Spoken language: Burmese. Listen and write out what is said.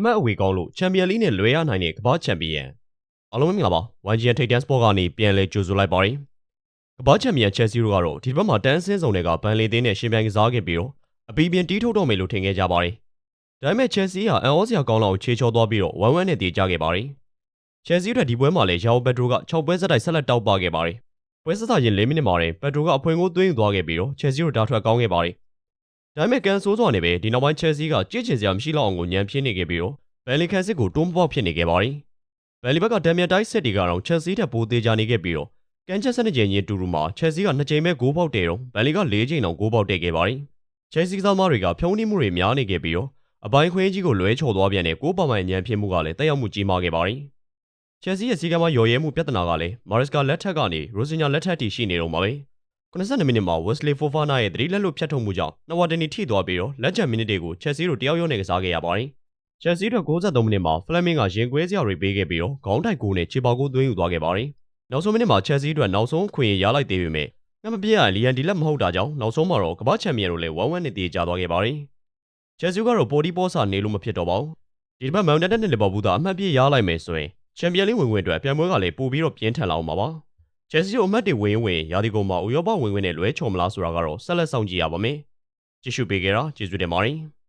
မတ်အဝေကောင်းလို့ချန်ပီယံလိနဲ့လွဲရနိုင်တဲ့ကမ္ဘာချန်ပီယံအားလုံးမင်္ဂလာပါ YGN ထိပ်တန်းစပေါ့ကနေပြန်လဲကြိုဆိုလိုက်ပါတယ်ကမ္ဘာချန်ပီယံချက်စီတို့ကတော့ဒီဘက်မှာတန်းစင်းစုံတွေကဘန်လီသင်းနဲ့ရှင်ပြိုင်ကစားခဲ့ပြီးတော့အပီးပြင်းတီးထုတ်တော့မယ်လို့ထင်ခဲ့ကြပါတယ်ဒါပေမဲ့ချက်စီဟာအန်အောစရာကောင်းလောက်ချေချောသွားပြီးတော့1-1နဲ့တည်ကြခဲ့ပါတယ်ချက်စီတို့ဒီပွဲမှာလည်းယာအိုပက်ဒရိုက6ပွဲဆက်တိုက်ဆက်လက်တောက်ပခဲ့ပါတယ်ပွဲစစချင်း4မိနစ်မှာတင်ပက်ဒရိုကအဖွင့်ကိုသွင်းယူသွားခဲ့ပြီးတော့ချက်စီတို့တာထွက်ကောင်းခဲ့ပါတယ်ဒါပေမဲ့ကန်ဆိုးစွာနဲ့ပဲဒီနောက်ပိုင်းချက်စီကကြည့်ချင်စရာမရှိတော့အောင်ကိုညံပြင်းနေခဲ့ပြီးတော့ဘယ်လီခန်စစ်ကိုတွန်းပေါက်ဖြစ်နေခဲ့ပါတယ်။ဘယ်လီဘက်ကဒမ်မီယန်တိုက်စစ်တီကတော့ချက်စီထက်ပိုသေးကြနေခဲ့ပြီးတော့ကန်ချက်12ချိန်ချင်းတူတူမှာချက်စီက2ချိန်ပဲဂိုးပေါက်တယ်တော့ဘယ်လီက4ချိန်တောင်ဂိုးပေါက်တက်ခဲ့ပါတယ်။ချက်စီကစားသမားတွေကဖြုံးနှိမှုတွေများနေခဲ့ပြီးတော့အပိုင်းခွဲကြီးကိုလွဲချော်သွားပြန်တဲ့ကိုးပါမိုင်ညံဖြစ်မှုကလည်းတက်ရောက်မှုကြီးမားခဲ့ပါတယ်။ချက်စီရဲ့စီကံမှာရော်ရဲမှုပြဿနာကလည်းမာရစ်ကာလက်ထက်ကနေရိုစင်ညာလက်ထက်တီရှိနေတော့မှာပဲ။92မိနစ်မှာဝက်စလီဖိုဖာနာရဲ့သတိလက်လွတ်ဖြတ်ထုတ်မှုကြောင့်နဝတနီထိသွားပြီးတော့လက်ချန်မိနစ်တွေကိုချက်စီတို့တယောက်ရောနဲ့ကစားခဲ့ရပါတယ်။ချက်စီတို့93မိနစ်မှာဖလက်မင်းကရင်ကွဲစရာတွေပေးခဲ့ပြီးတော့ခေါင်းတိုက်ကိုနဲ့ခြေပေါက်ကိုသွင်းယူသွားခဲ့ပါတယ်။နောက်ဆုံးမိနစ်မှာချက်စီတို့နောက်ဆုံးခွင့်ရလိုက်သေးပေမဲ့ငှမပြည့်ရလီယန်ဒီလက်မဟုတ်တာကြောင့်နောက်ဆုံးမှာတော့ကမ္ဘာချန်ပီယံတို့လည်း1-1နဲ့တည်ကြသွားခဲ့ပါတယ်။ချက်စီကတော့ပေါ်တီပေါ်စာနေလို့မဖြစ်တော့ပါဘူး။ဒီတစ်ပတ်မန်ယူနိုက်တက်နဲ့လီဗာပူးကအမှတ်ပြည့်ရလိုက်မယ်ဆိုရင်ချန်ပီယံလိဝင်ခွင့်အတွက်ပြန်ပွဲကလည်းပိုပြီးတော့ပြင်းထန်လာအောင်ပါ။ချက်စီတို့အမှတ်တွေဝင်ရာဒီကုန်မှာဥရောပဝင်ခွင့်နဲ့လွဲချော်မလားဆိုတာကတော့ဆက်လက်စောင့်ကြည့်ရပါမယ်။ကြည့်ရှုပေးကြတာကျေးဇူးတင်ပါတယ်။